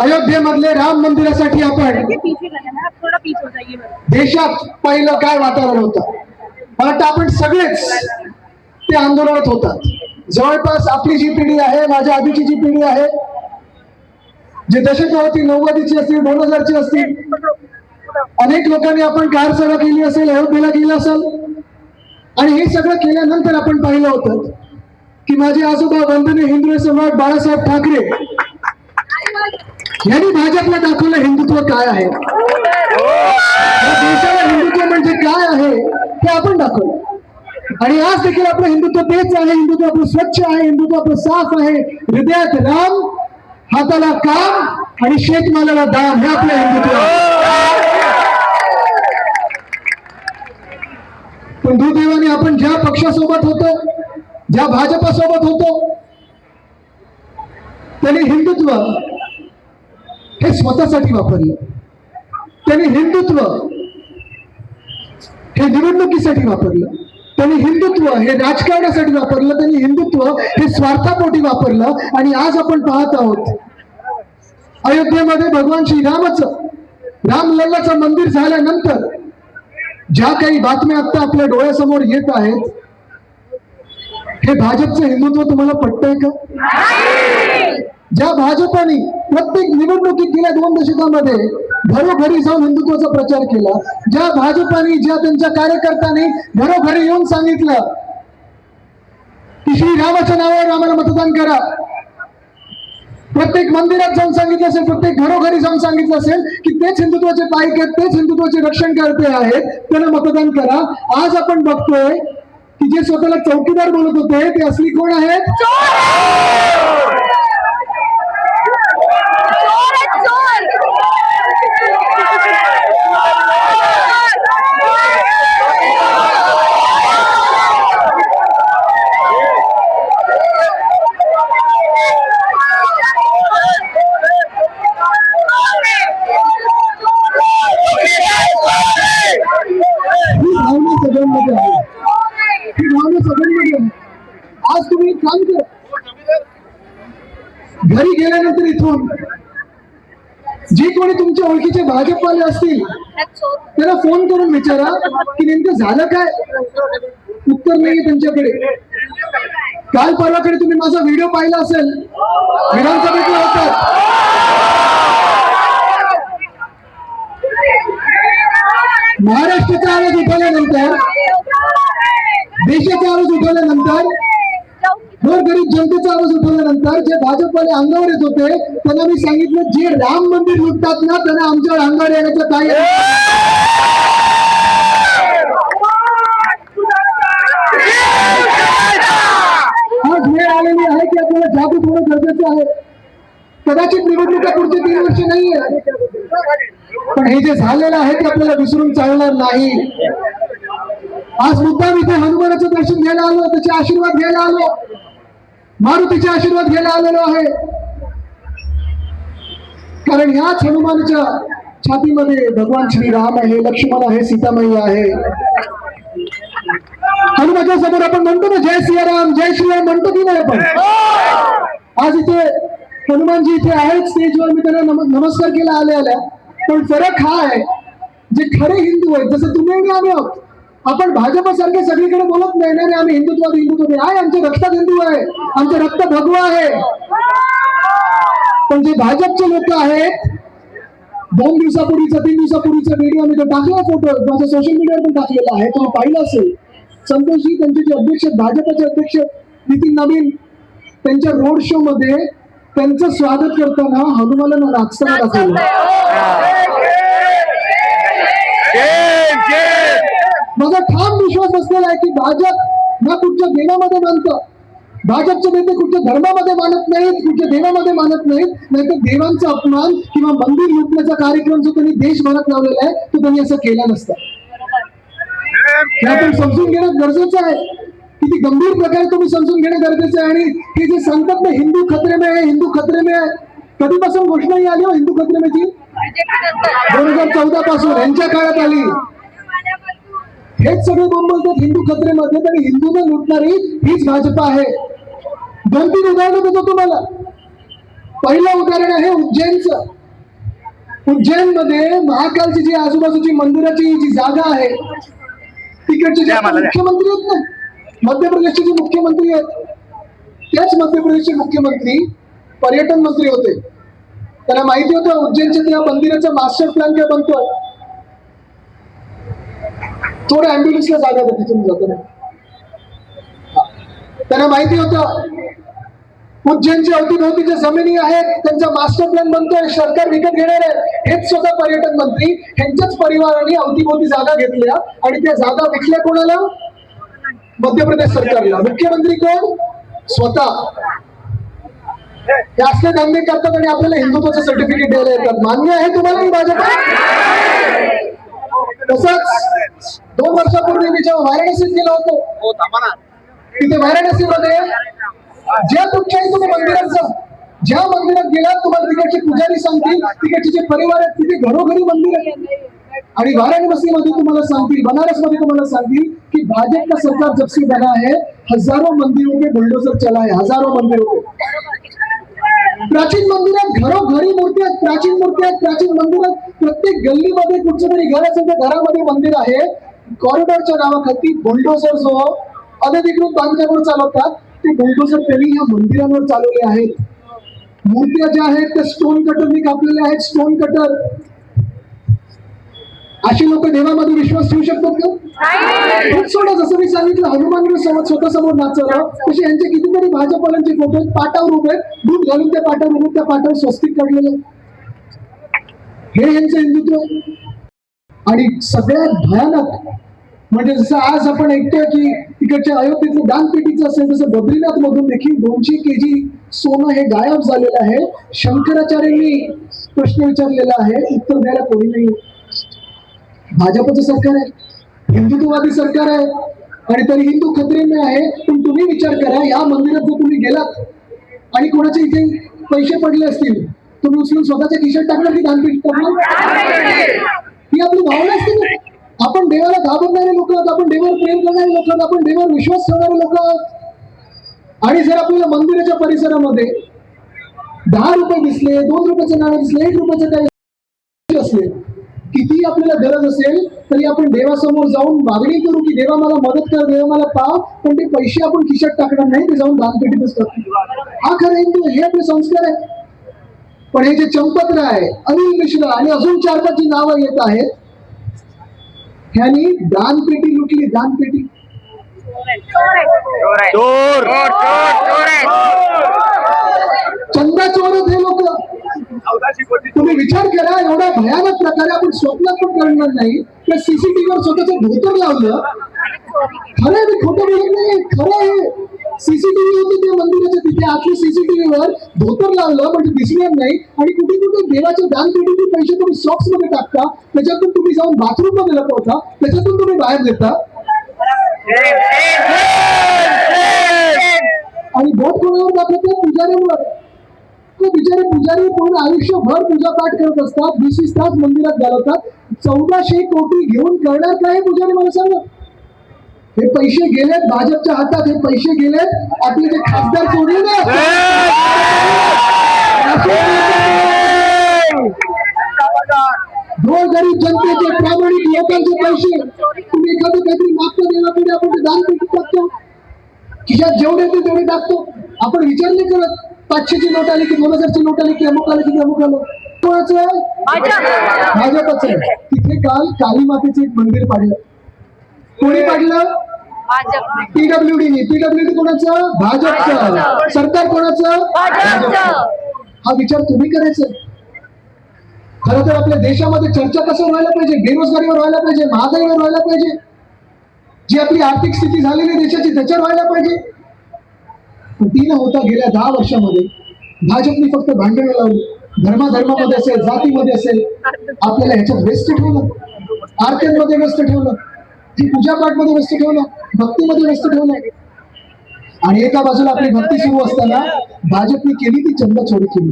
अयोध्येमधले राम मंदिरासाठी आपण देशात पहिलं काय वातावरण होतं, मला वाटतं आपण सगळेच ते आंदोलनात होतात. जवळपास आपली जी पिढी आहे, माझ्या आधीची जी पिढी आहे, जे दशक होती 90ची असतील, 2000ची असतील, अनेक लोकांनी आपण कार सेवा केली असेल, अयोध्येला गेलं असेल, आणि हे सगळं केल्यानंतर आपण पाहिलं होतं की माझे आजोबा वंदनीय हिंदू सम्राट बाळासाहेब ठाकरे यांनी भाजपला दाखवलं हिंदुत्व काय आहे, देशाला हिंदुत्व म्हणजे काय आहे ते आपण दाखवलं. आणि आज देखील आपलं हिंदुत्व तेच आहे. हिंदुत्व आपलं स्वच्छ आहे, हिंदुत्व आपलं साफ आहे. हृदयात राम, हाताला काम आणि शेतमालाला दाम, हे आपलं हिंदुत्व आहे. पण दुर्दैवाने आपण ज्या पक्षासोबत होतो, ज्या भाजपासोबत होतो, त्यांनी हिंदुत्व हे स्वतःसाठी वापरलं. त्यांनी हिंदुत्व हे निवडणुकीसाठी वापरलं. त्यांनी हिंदुत्व हे राजकारणासाठी वापरलं. त्यांनी हिंदुत्व हे स्वार्थापोटी वापरलं. आणि आज आपण पाहत आहोत अयोध्येमध्ये भगवान श्रीरामाचं, रामलल्लाचं मंदिर झाल्यानंतर ज्या काही बातम्या आता आपल्या डोळ्यासमोर येत आहेत, हे भाजपचं हिंदुत्व तुम्हाला पटतंय का? ज्या भाजपाने प्रत्येक निवडणुकीत गेल्या 2 दशकामध्ये घरोघरी जाऊन हिंदुत्वाचा प्रचार केला, ज्या भाजपाने, ज्या त्यांच्या कार्यकर्त्यांनी घरोघरी येऊन सांगितलं की श्रीरामाच्या नावावर आम्हाला मतदान करा, प्रत्येक मंदिरात जाऊन सांगितलं असेल, प्रत्येक घरोघरी जाऊन सांगितलं असेल की तेच हिंदुत्वाचे पाईक आहेत, तेच हिंदुत्वाचे रक्षणकर्ते आहेत, त्यांना मतदान करा. आज आपण बघतोय की जे स्वतःला चौकीदार बोलत होते ते असली कोण आहेत? आज तुम्ही काम करा, घरी गेल्यानंतर इथून जे कोणी तुमच्या ओळखीचे भाजपवाले असतील त्याला फोन करून विचारा की नेमकं झालं काय. उत्तर नाही त्यांच्याकडे. काल परवाकडे तुम्ही माझा व्हिडिओ पाहिला असेल, विधानसभेतला होता. महाराष्ट्राचा आवाज उठवल्यानंतर, देशाचा आवाज उठवल्यानंतर, गोरगरीब जनतेचा आवाज उठवल्यानंतर जे भाजपवाले अंगावर येत होते त्यांना मी सांगितलं, जे राम मंदिर लुटतात ना त्यांना आमच्यावर अंगावर येण्याचं काही आज वेळ आलेली आहे की आपल्याला जागृत होणं गरजेचं आहे. कदाचित निवडणुका पुढचे 3 वर्ष नाहीये, पण हे जे झालेलं आहे ते आपल्याला विसरून चालणार नाही. आज मुद्दाम इथे हनुमानाचं दर्शन घ्यायला आलो, त्याचे आशीर्वाद घ्यायला आलो, मारुतीचे आशीर्वाद घ्यायला आलेलो आहे, कारण ह्याच हनुमानाच्या छातीमध्ये भगवान श्रीराम आहे, लक्ष्मण आहे, सीतामाई आहे. हनुमानाच्या समोर आपण म्हणतो ना जय सियाराम, जय श्रीराम म्हणतो की नाही आपण? आज इथे हनुमानजी इथे आहेत स्टेजवर, मी त्यांना नमस्कार केला आल्या. पण फरक हा आहे, जे खरे हिंदू आहेत, जसं तुम्ही आणि आम्ही आहोत, आपण भाजपासारखे सगळीकडे बोलत नाही ना, आम्ही हिंदुत्वादी आहे, आमच्या रक्तात हिंदू आहे, आमचं रक्त भगवा आहे. पण जे भाजपचे लोक आहेत, 2 दिवसापूर्वीचा 3 दिवसापूर्वीचा व्हिडिओ मी तो टाकला, फोटो माझ्या सोशल मीडियावर पण टाकलेला आहे, तुम्ही पाहिलं असेल. संतोषजी त्यांचे जे अध्यक्ष, भाजपाचे अध्यक्ष नितीन नवीन, त्यांच्या रोड शो मध्ये त्यांचं स्वागत करताना हनुमानाला नाचताना दाखवलं. माझा ठाम विश्वास असलेला आहे की भाजप ना कुठच्या देवामध्ये मानतं, भाजपचे नेते कुठच्या धर्मामध्ये मानत नाहीत, कुठच्या देवामध्ये मानत नाहीत, नाहीतर देवांचा अपमान किंवा मंदिर लुटण्याचा कार्यक्रम जो त्यांनी देशभरात लावलेला आहे तो त्यांनी असं केला नसता. हे आपण समजून घेणं गरजेचं आहे. किती गंभीर प्रकारे तुम्ही समजून घेणं गरजेचं आहे. आणि हे जे सांगतात ना हिंदू खतरे में आहे, हिंदू खतरे में आहे, कधीपासून घोषणा ही आली हो हिंदू खतरे में ची? 2014 पासून यांच्या काळात आली. हेच सगळे बोलतात हिंदू खतरेमध्ये, तरी हिंदूने लुटणारी हीच भाजपा आहे. 2-3 उदाहरणं देतो तुम्हाला. पहिलं उदाहरण आहे उज्जैनचं. उज्जैन मध्ये महाकालची जी आजूबाजूची मंदिराची जी जागा आहे, तिकडचे जे मुख्यमंत्री आहेत ना, मध्य प्रदेशचे जे मुख्यमंत्री आहेत, त्याच मध्य प्रदेशचे मुख्यमंत्री पर्यटन मंत्री होते. त्यांना माहिती होतं उज्जैनच्या त्या मंदिराचा मास्टर प्लॅन काय बनतोय. थोड्या अँब्युलन्सला जागा होती तिथून जाताना. त्यांना माहिती होतं उज्जैनच्या अवतीभोवतीच्या जमिनी आहेत, त्यांचा मास्टर प्लॅन बनतोय, सरकार विकत घेणार आहे. हेच स्वतः पर्यटन मंत्री ह्यांच्याच परिवाराने अवतीभोवती जागा घेतल्या आणि त्या जागा विकल्या कोणाला? मध्य प्रदेश सरकारला. मुख्यमंत्री कोण? स्वतः. हे असले धंदे करतात आणि आपल्याला हिंदुत्वाचं सर्टिफिकेट द्यायला येतात. मान्य आहे तुम्हाला ही भाजप? तसंच 2 वर्षापूर्वी मी जेव्हा वाराणसीत गेलो होतो, तिथे वाराणसीमध्ये ज्या कुठच्याही तुम्ही मंदिरात जा, ज्या मंदिरात गेलात तुम्हाला तिकडचे पुजारी सांगतील, तिकडचे जे परिवार आहेत तिथे घरोघरी मंदिर आहे. आणि वाराणसीमध्ये तुम्हाला सांगतील, बनारसमध्ये तुम्हाला सांगतील की भाजप का सरकार जब से बना है हजारों मंदिरों पे बुलडोजर चला है, हजारों मंदिरों पे. प्राचीन मंदिरात घरोघरी मूर्ती आहेत, प्राचीन मूर्ती आहेत, प्राचीन मंदिरात. प्रत्येक गल्लीमध्ये कुठचं तरी घर असेल तर घरामध्ये मंदिर आहे. कॉरिडॉरच्या नावाखाली बुलडोजर जो अनधिकृत बांधकामावर चालवतात, ते बुलडोजर त्यांनी या मंदिरांवर चालवले आहेत. मूर्त्या ज्या आहेत त्या स्टोन कटरनी कापलेल्या आहेत, स्टोन कटर. अशी लोक देवामध्ये विश्वास ठेवू शकतात का? सोडा. जसं मी सांगितलं हनुमान स्वतः समोर नाचवलं, तसे यांचे कितीतरी भाजपवाल्यांचे फोटो पाटावर उभे, दूध घालून त्या पाटावर उभे, त्या पाटावर स्वस्तिक काढलेले. हे यांचं हिंदुत्व. आणि सगळ्यात भयानक म्हणजे जसं आज आपण ऐकतोय की तिकडच्या अयोध्येचं दानपेटीचं असेल, तसं बद्रीनाथ मधून देखील 200 kg सोनं हे गायब झालेलं आहे. शंकराचार्यांनी प्रश्न विचारलेला आहे, उत्तर द्यायला कोणी नाही. भाजपचं सरकार आहे, हिंदुत्ववादी सरकार आहे आणि तरी हिंदू खतरे में आहे. पण तुम्ही विचार करा, या मंदिरात जर तुम्ही गेलात आणि कोणाचे इथे पैसे पडले असतील, तुम्ही उचलून स्वतःच्या खिशात टाकणार की दानपेटीत टाकणार? ही आपली भावना असते ना. आपण देवाला घाबरणारे लोक आहोत, आपण देवावर प्रेम करणारे लोक आहोत, आपण देवावर विश्वास ठेवणारे लोक आहोत. आणि जर आपल्याला मंदिराच्या परिसरामध्ये 10 रुपये दिसले, 2 रुपयाचं नाणं दिसले, 1 रुपयाचं काही असले, किती आपल्याला गरज असेल तरी आपण देवासमोर जाऊन मागणी करू की देवा मला मदत कर, देवा मला पाव. पण ते पैसे आपण खिशात टाकणार नाही, ते जाऊन दानपेटीतच टाकतो. हा खरा हिंदू, हे आपले संस्कार आहेत. पण हे जे चंपतराय, अनिल मिश्रा आणि अजून 4-5 जी नावं येत आहेत, ह्यांनी दानपेटी लुटली. दानपेटी चंदा चोर आहेत हे लोक. तुम्ही विचार करा, एवढा भयानक प्रकारे आपण स्वप्नात पण करणार नाही. त्या सीसीटीव्हीवर स्वतःचं धोतर लावलं. खरं आहे, मी खोटं बोलत नाही, खरं आहे. सीसीटीव्ही होती त्या मंदिराच्या तिथे, आतली सीसीटीव्हीवर धोतर लावलं म्हणजे दिसणार नाही. आणि कुठे कुठे देवाच्या दानपेटीचे पैसे तुम्ही सॉक्स मध्ये टाकता, त्याच्यातून तुम्ही जाऊन बाथरूम मध्ये लपवता, त्याच्यातून तुम्ही बाहेर देता. आणि बोट कोणावर दाखवतात? पुजाऱ्यांवर. बिचारे पुजारी पूर्ण आयुष्यभर पूजा पाठ करत असतात, 20 तास मंदिरात घालवतात. 1400 कोटी घेऊन करणार काय पुजारी, मला सांगा. हे पैसे गेलेत भाजपच्या हातात, हे पैसे गेलेत आपले जे खासदार सोडले ना, गोरगरीब जनतेचे, प्रामाणिक लोकांचे पैसे तुम्ही एखादं काहीतरी मागतो देवाकडे, आपण ते दानपेटीत टाकतो. खिशात जेवढे ते तेवढे टाकतो. आपण विचार नाही करत 500ची नोट आली की 2000ची नोट आली की अमुक आली की अमुक आलं. कोणाचं आहे? भाजपचं आहे. तिथे काल काली मातेचं एक मंदिर पाडलं. कोणी पाडलं? पीडब्ल्यूडी. पीडब्ल्यूडी कोणाचं? भाजपचं. सरकार कोणाचं? हा विचार तुम्ही करायचा. खरं तर आपल्या देशामध्ये चर्चा कसं व्हायला पाहिजे? बेरोजगारीवर व्हायला पाहिजे, महागाईवर व्हायला पाहिजे, जी आपली आर्थिक स्थिती झालेली देशाची त्याच्यावर व्हायला पाहिजे. ती न होता गेल्या 10 वर्षामध्ये भाजपने फक्त भांडणं लावली. धर्माधर्मामध्ये असेल, जातीमध्ये असेल, आपल्याला ह्याच्यात व्यस्त ठेवलं, आरत्यांमध्ये व्यस्त ठेवलं, पूजापाठमध्ये व्यस्त ठेवलं, भक्तीमध्ये व्यस्त ठेवलं. आणि एका बाजूला आपली भक्ती सुरू असताना भाजपने केली ती चंदा चोरी केली.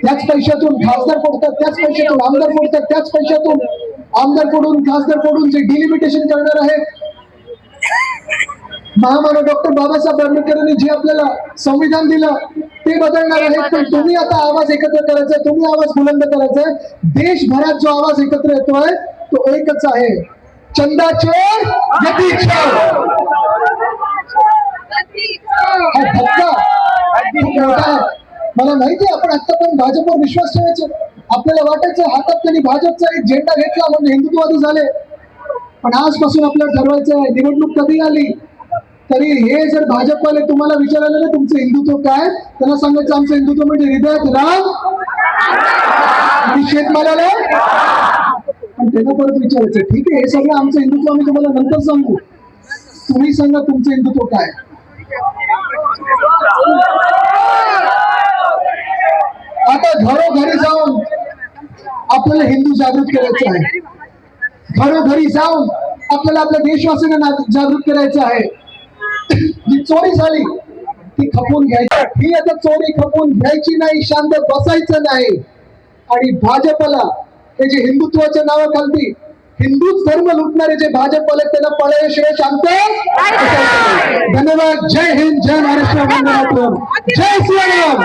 त्याच पैशातून खासदार फोडतात, त्याच पैशातून आमदार फोडतात, त्याच पैशातून आमदार फोडून खासदार फोडून जे डिलिमिटेशन करणार आहेत. महामानव डॉक्टर बाबासाहेब आंबेडकरांनी जे आपल्याला संविधान दिलं, ते बदलणार आहेत, पण तुम्ही आता आवाज एकत्र करायचा, तुम्ही आवाज बुलंद करायचा. देशभरात जो आवाज एकत्र येतोय तो एकच आहे, चंदा चोर गदी चोर. हा धक्का खूप मोठा आहे. मला माहिती आहे आपण आतापर्यंत भाजपवर विश्वास ठेवायचो, आपल्याला वाटायचं हातात त्यांनी भाजपचा एक झेंडा घेतला म्हणजे हिंदुत्ववादी झाले. पण आजपासून आपल्याला ठरवायचं आहे, निवडणूक कधी आली तरी हे जर भाजपवाले तुम्हाला विचारायला ना तुमचं हिंदुत्व काय, त्यांना सांगायचं आमचं हिंदुत्व म्हणजे हृदयात राम आणि शेतमालाला. पण त्यांना परत विचारायचं ठीक आहे हे सगळं आमचं हिंदुत्व आम्ही तुम्हाला नंतर सांगू, तुम्ही सांगा तुमचं हिंदुत्व काय. आता घरोघरी जाऊन आपल्याला हिंदू जागृत करायचं आहे, घरोघरी जाऊन आपल्याला आपल्या देशवासियांना जागृत करायचं आहे. जी चोरी झाली ती खपवून घ्यायची, ही आता चोरी खपवून घ्यायची नाही, शांत बसायचं नाही. आणि भाजपला हे जे हिंदुत्वाच्या नावाखाली हिंदूच धर्म लुटणारे जे भाजपवाले त्यांना पळल्याशिवाय शांत. धन्यवाद. जय हिंद, जय महाराष्ट्र, वंदे मातरम, जय श्रीराम.